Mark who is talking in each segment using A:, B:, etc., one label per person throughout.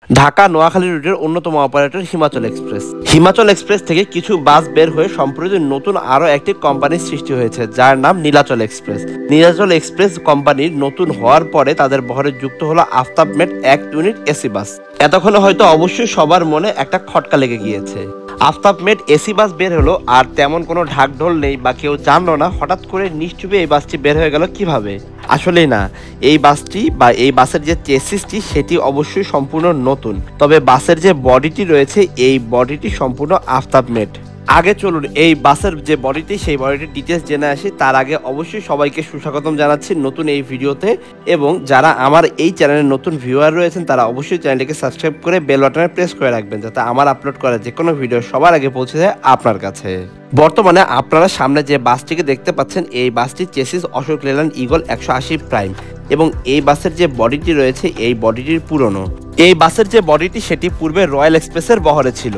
A: ঢাকা নোয়াখালী রুটের অন্যতম operator Himachal express. Himachal express থেকে কিছু বাস বের হয়ে সম্প্রতি নতুন আরও একটি কোম্পানির সৃষ্টি হয়েছে, যার নাম নীলাচল এক্সপ্রেস। নীলাচল এক্সপ্রেস কোম্পানির নতুন হওয়ার পরে তাদের বহরে যুক্ত হলো আফতাবমেট 1 ইউনিট এসি বাস। এতক্ষণে হয়তো অবশ্যই সবার মনে একটা খটকা লেগে গিয়েছে। আফতাবমেট এসি বাস বের হলো, আর তেমন কোনো ঢাকঢোল নেই বা কেউ জানলো না হঠাৎ করে নিশ্চুপে এই বাসটি বের হয়ে গেল কিভাবে। আসলেই না, এই বাসটি বা এই বাসের যে চেসিসটি সেটি অবশ্যই সম্পূর্ণ নতুন, তবে বাসের যে বডিটি রয়েছে এই বডিটি সম্পূর্ণ আফতাবমেট। আগে চলুন এই বাসের যে বডিটি সেই বডিটির ডিটেলস জেনে আসি। তার আগে অবশ্যই সবাইকে সুস্বাগতম জানাচ্ছি নতুন এই ভিডিওতে, এবং যারা আমার এই চ্যানেলের নতুন ভিউয়ার রয়েছেন তারা অবশ্যই চ্যানেলটিকে সাবস্ক্রাইব করে বেল বাটনে প্রেস করে রাখবেন, যাতে আমার আপলোড করা যে কোনো ভিডিও সবার আগে পৌঁছে যায় আপনার কাছে। বর্তমানে আপনারা সামনে যে বাসটিকে দেখতে পাচ্ছেন এই বাসটির chassis Ashok Leyland eagle 180 prime, এবং এই বাসের যে বডিটি রয়েছে এই বডিটির পুরনো। এই বাসের যে বডিটি সেটি পূর্বে রয়্যাল এক্সপ্রেসের বহরে ছিল।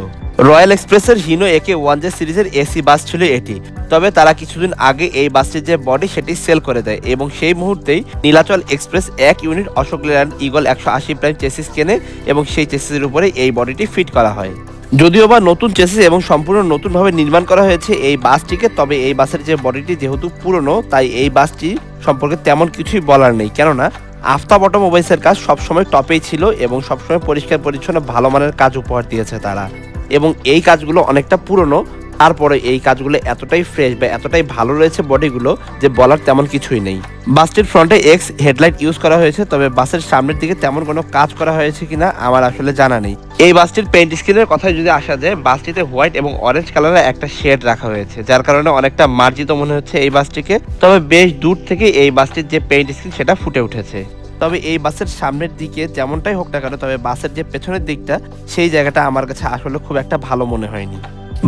A: রয়্যাল এক্সপ্রেসের হিনো একে 1J সিরিজের এসি বাস ছিল এটি, তবে তারা কিছুদিন আগে এই বাসটির যে বডি সেটি সেল করে দেয়, এবং সেই মুহূর্তেই Nilachal express 1 unit Ashok Leyland eagle 180 prime chassis কেনে, এবং সেই চেসিসের উপরে এই বডিটি ফিট করা হয়। যদিও বা নতুন চেসিস এবং সম্পূর্ণ নতুনভাবে নির্মাণ করা হয়েছে এই বাসটিকে, তবে এই বাসের যে বডিটি যেহেতু পুরনো তাই এই বাসটি সম্পর্কে তেমন কিছুই বলার নেই, কেননা আফতাব অটোমোবাইলসের কাজ সবসময় টপেই ছিল এবং সবসময় পরিষ্কার পরিচ্ছন্ন ভালো মানের কাজ উপহার দিয়েছে তারা, এবং এই কাজগুলো অনেকটা পুরনো। তারপরে এই কাজগুলো এতটাই ফ্রেশ বা এতটাই ভালো রয়েছে বডিগুলো যে বলার তেমন কিছুই নেই। বাসটির ফ্রন্টে এক্স হেডলাইট ইউজ করা হয়েছে, তবে বাসের সামনের দিকে তেমন কোনো কাজ করা হয়েছে কিনা আমার আসলে জানা নেই। এই বাসটির পেইন্ট স্কিনের কথায় যদি আসা যায়, বাসটিতে হোয়াইট এবং অরেঞ্জ কালারের একটা শেড রাখা হয়েছে, যার কারণে অনেকটা মার্জিত মনে হচ্ছে এই বাসটিকে। তবে বেশ দূর থেকে এই বাসটির যে পেইন্ট স্কিন সেটা ফুটে উঠেছে। তবে এই বাসের সামনের দিকে যেমনটাই হোক না কেন, তবে বাসের যে পেছনের দিকটা সেই জায়গাটা আমার কাছে আসলে খুব একটা ভালো মনে হয়নি।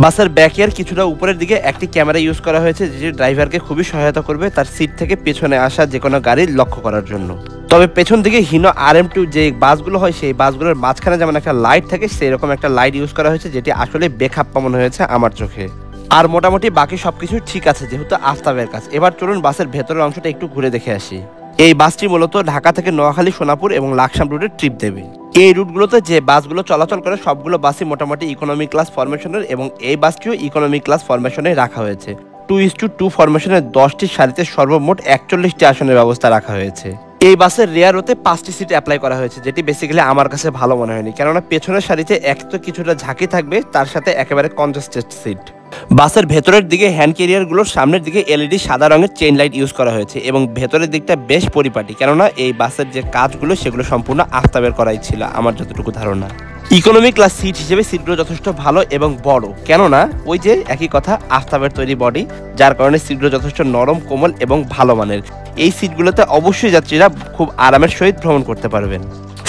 A: বাসের ব্যাকের কিছুটা উপরের দিকে একটি ক্যামেরা ইউজ করা হয়েছে, যেটি ড্রাইভারকে খুবই সহায়তা করবে তার সিট থেকে পেছনে আসা যে কোনো গাড়ি লক্ষ্য করার জন্য। তবে পেছন দিকে হিনো RM2 যে বাসগুলো হয় সেই বাসগুলোর মাঝখানে যেমন একটা লাইট থাকে, সেই রকম একটা লাইট ইউজ করা হয়েছে, যেটি আসলে বেখাপ্পা মনে হয়েছে আমার চোখে। আর মোটামুটি বাকি সবকিছু ঠিক আছে যেহেতু আফতাবের কাজ। এবার চলুন বাসের ভেতরের অংশটা একটু ঘুরে দেখে আসি। এই বাসটি মূলত ঢাকা থেকে নোয়াখালী, সোনাপুর এবং লাকসাম রুটের ট্রিপ দেবে। এই রুটগুলোতে যে বাসগুলো চলাচল করে সবগুলো বাসই মোটামুটি ইকোনমি ক্লাস ফরমেশনের, এবং এই বাসটিও ইকোনমি ক্লাস ফরমেশনে রাখা হয়েছে। 2:2 ফরমেশনের 10টি সারিতে সর্বমোট 41টি আসনের ব্যবস্থা রাখা হয়েছে। এই বাসের রেয়ার হতে 5টি সিট অ্যাপ্লাই করা হয়েছে, যেটি বেসিক্যালি আমার কাছে ভালো মনে হয়নি, কেননা পেছনের সারিতে এক তো কিছুটা ঝাঁকি থাকবে, তার সাথে একেবারে কনজেস্টেড সিট। বাসের ভেতরের দিকে হ্যান্ড ক্যারিয়ারগুলোর সামনের দিকে LED সাদা রঙের চেইন লাইট ইউজ করা হয়েছে, এবং ভেতরের দিকটা বেশ পরিপাটি, কেননা এই বাসের যে কাজগুলো সেগুলো সম্পূর্ণ আফতাবের করাই ছিল আমার যতটুকু ধারণা। ইকোনমি ক্লাস সিট হিসেবে সিটগুলো যথেষ্ট ভালো এবং বড়, কেননা ওই যে একই কথা আফতাবের তৈরি বডি, যার কারণে সিটগুলো যথেষ্ট নরম, কোমল এবং ভালো মানের। এই সিটগুলোতে অবশ্যই যাত্রীরা খুব আরামের সহিত ভ্রমণ করতে পারবেন।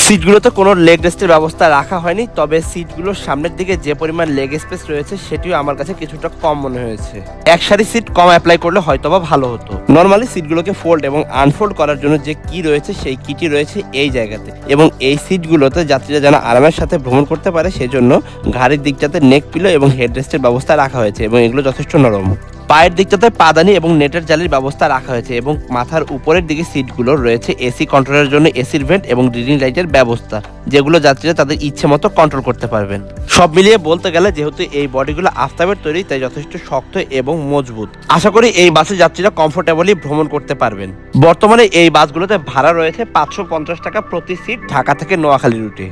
A: সিটগুলোতে কোনো লেগ রেস্টের ব্যবস্থা রাখা হয়নি, তবে সিটগুলোর সামনের দিকে যে পরিমাণ লেগ স্পেস রয়েছে সেটিও আমার কাছে কিছুটা কম মনে হয়েছে। এক সারি সিট কম অ্যাপ্লাই করলে হয়তোবা ভালো হতো। নর্মালি সিটগুলোকে ফোল্ড এবং আনফোল্ড করার জন্য যে কি রয়েছে সেই কিটি রয়েছে এই জায়গাতে, এবং এই সিটগুলোতে যাত্রীরা যেন আরামের সাথে ভ্রমণ করতে পারে সেই জন্য ঘাড়ির দিকটাতে নেক পিলো এবং হেডরেস্টের ব্যবস্থা রাখা হয়েছে, এবং এগুলো যথেষ্ট নরম। পায়ের দিকটাতে পাদানি এবং নেটের জালির ব্যবস্থা রাখা হয়েছে, এবং মাথার উপরের দিকে সিটগুলো রয়েছে এসি কন্ট্রোলের জন্য এসির ভেন্ট এবং রিডিং লাইটের ব্যবস্থা, যেগুলো যাত্রীরা তাদের ইচ্ছে মতো কন্ট্রোল করতে পারবেন। সব মিলিয়ে বলতে গেলে যেহেতু এই বডিগুলো আফতাবের তৈরি তাই যথেষ্ট শক্ত এবং মজবুত। আশা করি এই বাসে যাত্রীরা কমফোর্টেবলি ভ্রমণ করতে পারবেন। বর্তমানে এই বাসগুলোতে ভাড়া রয়েছে 550 টাকা প্রতি সিট ঢাকা থেকে নোয়াখালী রুটে।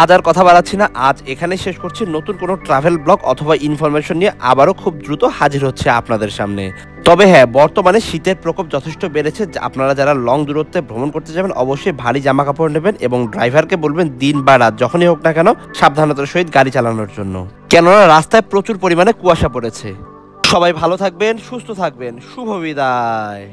A: আজ আর কথা বাড়াচ্ছি না, আজ এখানে শেষ করছি। নতুন কোনো ট্রাভেল ব্লগ অথবা ইনফরমেশন নিয়ে আবারও খুব দ্রুত হাজির হচ্ছে আপনাদের সামনে। তবে হ্যাঁ, বর্তমানে শীতের প্রকোপ যথেষ্ট বেড়েছে। আপনারা যারা লং দূরত্বে ভ্রমণ করতে যাবেন অবশ্যই ভারী জামা কাপড় নেবেন, এবং ড্রাইভারকে বলবেন দিন বা রাত যখনই হোক না কেন সাবধানতার সহিত গাড়ি চালানোর জন্য, কেননা রাস্তায় প্রচুর পরিমাণে কুয়াশা পড়েছে। সবাই ভালো থাকবেন, সুস্থ থাকবেন, শুভ বিদায়।